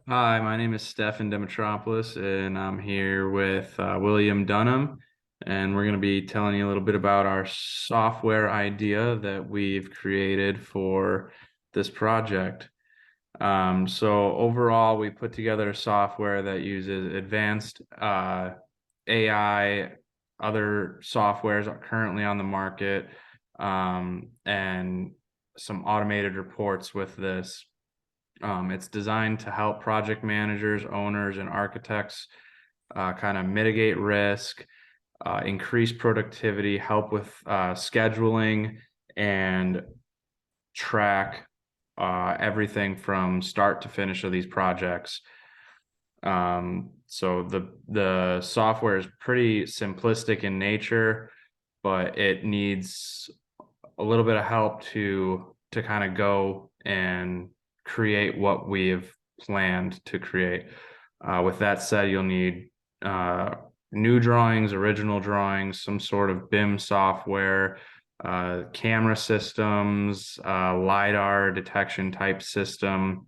Hi, my name is Stefan Dimitropoulos, and I'm here with William Dunham, and we're going to be telling you a little bit about our software idea that we've created for this project. So overall, we put together a software that uses advanced AI, other softwares are currently on the market, and some automated reports with this. It's designed to help project managers, owners, and architects kind of mitigate risk, increase productivity, help with scheduling, and track everything from start to finish of these projects. So the software is pretty simplistic in nature, but it needs a little bit of help to kind of go and create what we've planned to create. With that said, you'll need new drawings, original drawings, some sort of BIM software, camera systems, LiDAR detection type system,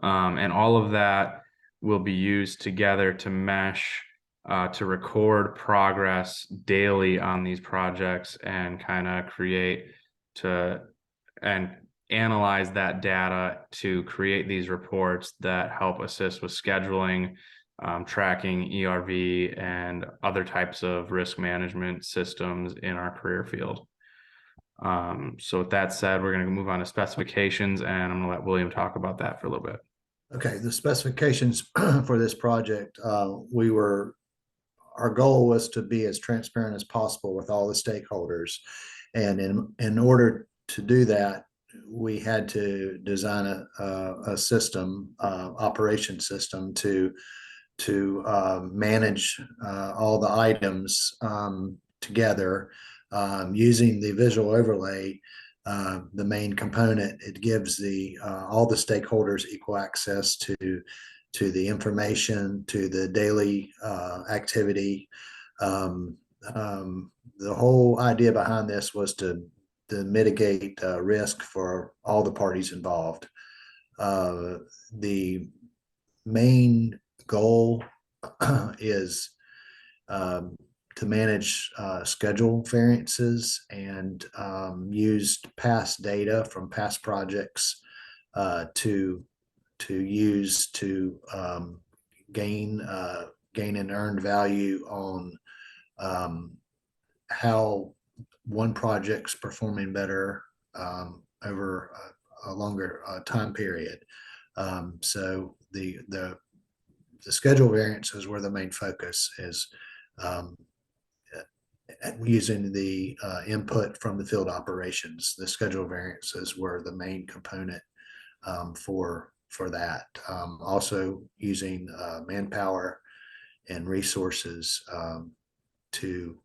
and all of that will be used together to mesh to record progress daily on these projects and kind of create to and analyze that data to create these reports that help assist with scheduling, tracking ERV, and other types of risk management systems in our career field. So with that said, we're going to move on to specifications, and I'm going to let William talk about that for a little bit. Okay, the specifications for this project, our goal was to be as transparent as possible with all the stakeholders. And in order to do that, we had to design a system, operation system to manage all the items together using the visual overlay. The main component, it gives all the stakeholders equal access to the information, to the daily activity. The whole idea behind this was to mitigate risk for all the parties involved. The main goal is to manage schedule variances and used past data from past projects to use to gain an earned value on how one project's performing better over a longer time period. So the schedule variances were the main focus, is using the input from the field operations. The schedule variances were the main component for that. Also using manpower and resources to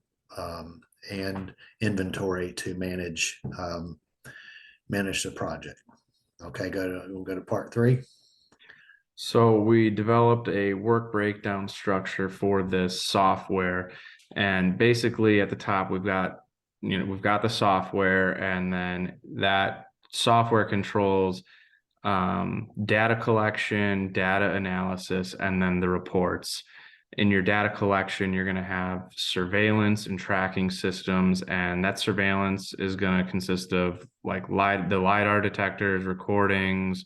and inventory to manage the project. Okay, we'll go to part 3. So we developed a work breakdown structure for this software, and basically at the top we've got the software, and then that software controls data collection, data analysis, and then the reports. In your data collection, you're going to have surveillance and tracking systems, and that surveillance is going to consist of like the LiDAR detectors, recordings,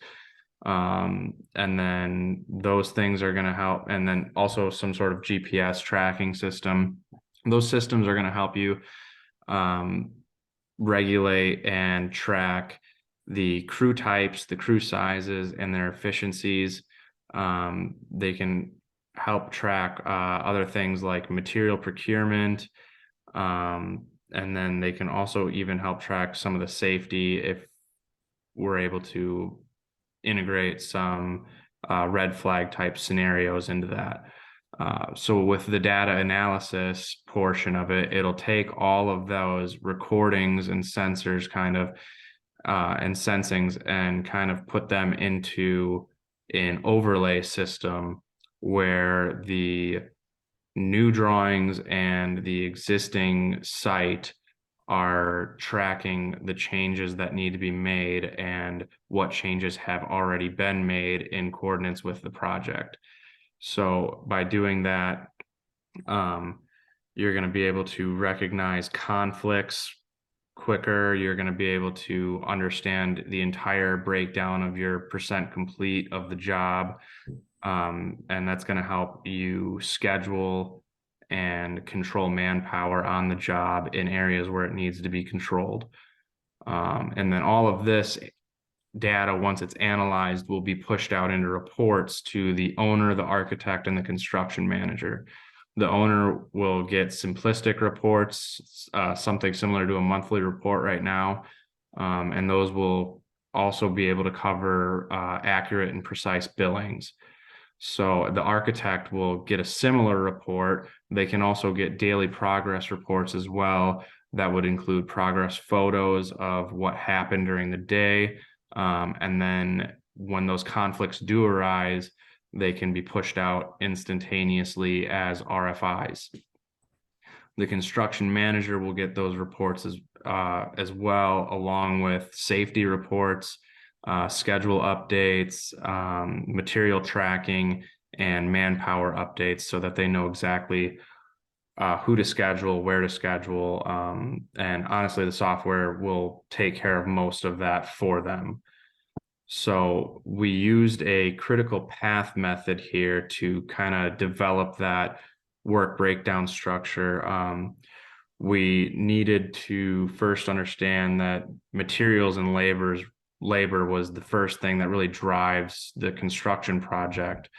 and then those things are going to help, and then also some sort of GPS tracking system. Those systems are going to help you regulate and track the crew types, the crew sizes, and their efficiencies. They can help track other things like material procurement, and then they can also even help track some of the safety if we're able to integrate some red flag type scenarios into that. So with the data analysis portion of it, it'll take all of those recordings and sensors and sensings and kind of put them into an overlay system where the new drawings and the existing site are tracking the changes that need to be made and what changes have already been made in coordinates with the project. So by doing that, um, you're going to be able to recognize conflicts quicker. You're going to be able to understand the entire breakdown of your percent complete of the job. And that's going to help you schedule and control manpower on the job in areas where it needs to be controlled. And then all of this data, once it's analyzed, will be pushed out into reports to the owner, the architect, and the construction manager. The owner will get simplistic reports, something similar to a monthly report right now. And those will also be able to cover accurate and precise billings. So the architect will get a similar report. They can also get daily progress reports as well. That would include progress photos of what happened during the day. And then when those conflicts do arise, they can be pushed out instantaneously as RFIs. The construction manager will get those reports as well, along with safety reports, schedule updates, material tracking, and manpower updates so that they know exactly who to schedule, where to schedule. And honestly, the software will take care of most of that for them. So we used a critical path method here to kind of develop that work breakdown structure. We needed to first understand that materials and labor was the first thing that really drives the construction project.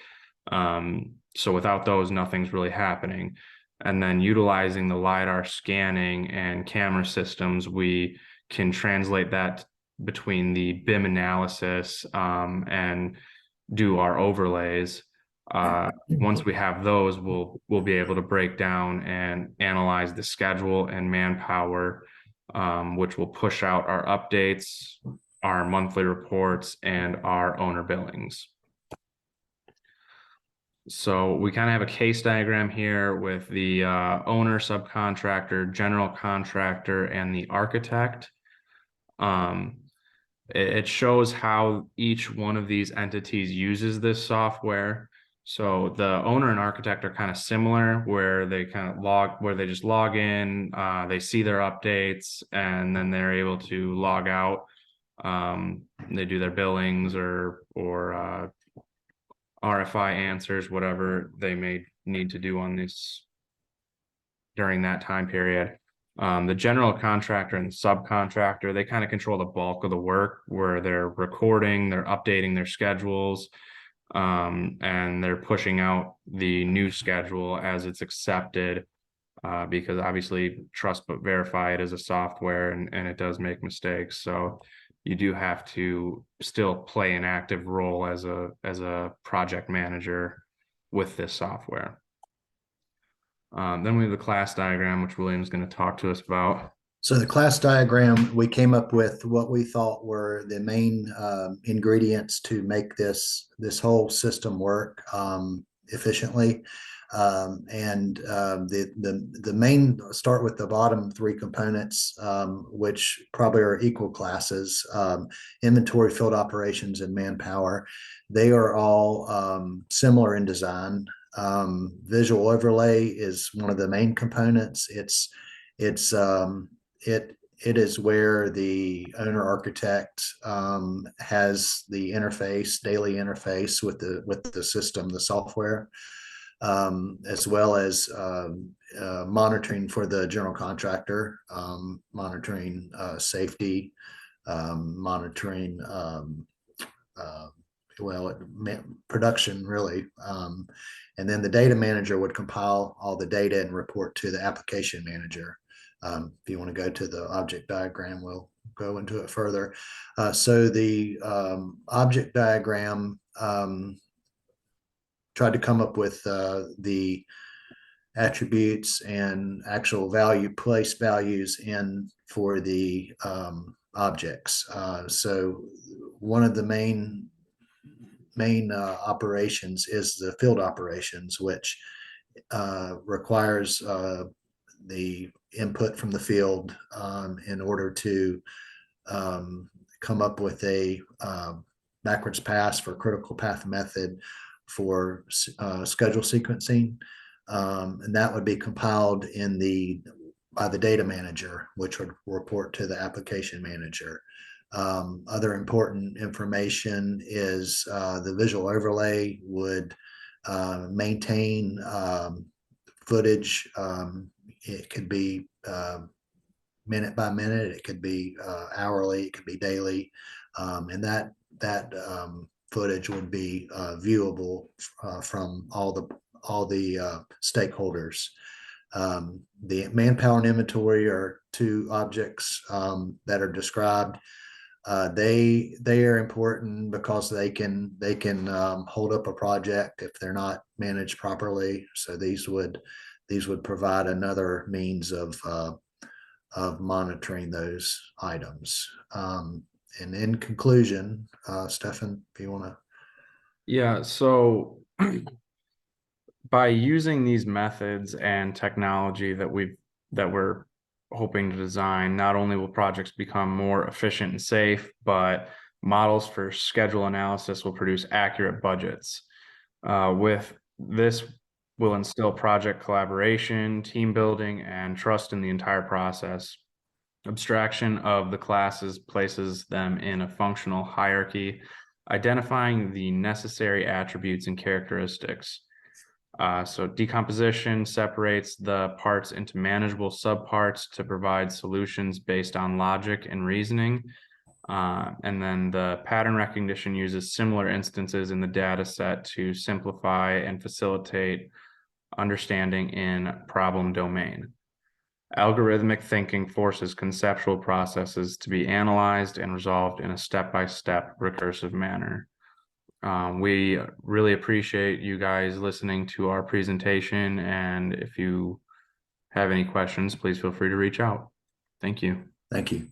So without those, nothing's really happening. And then utilizing the LiDAR scanning and camera systems, we can translate that between the BIM analysis and do our overlays. Once we have those, we'll be able to break down and analyze the schedule and manpower, which will push out our updates, our monthly reports, and our owner billings. So we kind of have a case diagram here with the owner, subcontractor, general contractor, and the architect. It shows how each one of these entities uses this software. So the owner and architect are kind of similar, where they just log in, they see their updates, and then they're able to log out. They do their billings or RFI answers, whatever they may need to do on this during that time period. The general contractor and the subcontractor, they kind of control the bulk of the work, where they're recording, they're updating their schedules, and they're pushing out the new schedule as it's accepted, because obviously trust but verify it is a software, and it does make mistakes. So you do have to still play an active role as a project manager with this software. Then we have the class diagram, which William's going to talk to us about. So the class diagram, we came up with what we thought were the main ingredients to make this whole system work efficiently. The main, start with the bottom three components, which probably are equal classes: inventory, field operations, and manpower. They are all similar in design. Visual overlay is one of the main components. It is where the owner architect has the daily interface with the system, the software, as well as monitoring for the general contractor, monitoring safety, monitoring production, really. And then the data manager would compile all the data and report to the application manager. If you want to go to the object diagram, we'll go into it further. So the object diagram tried to come up with the attributes and actual place values in for the objects. So one of the main operations is the field operations, which requires the input from the field in order to come up with a backwards pass for critical path method for schedule sequencing. And that would be compiled by the data manager, which would report to the application manager. Other important information is the visual overlay would maintain footage. It could be minute by minute, it could be hourly, it could be daily, and that footage would be viewable from all the stakeholders. The manpower and inventory are two objects that are described. They are important because they can hold up a project if they're not managed properly. So these would provide another means of monitoring those items. And in conclusion, Stefan, if you want to. Yeah, so by using these methods and technology that we're hoping to design, not only will projects become more efficient and safe, but models for schedule analysis will produce accurate budgets. With this will instill project collaboration, team building, and trust in the entire process. Abstraction of the classes places them in a functional hierarchy, identifying the necessary attributes and characteristics. So decomposition separates the parts into manageable subparts to provide solutions based on logic and reasoning. And then the pattern recognition uses similar instances in the data set to simplify and facilitate understanding in problem domain. Algorithmic thinking forces conceptual processes to be analyzed and resolved in a step-by-step recursive manner. We really appreciate you guys listening to our presentation, and if you have any questions, please feel free to reach out. Thank you. Thank you.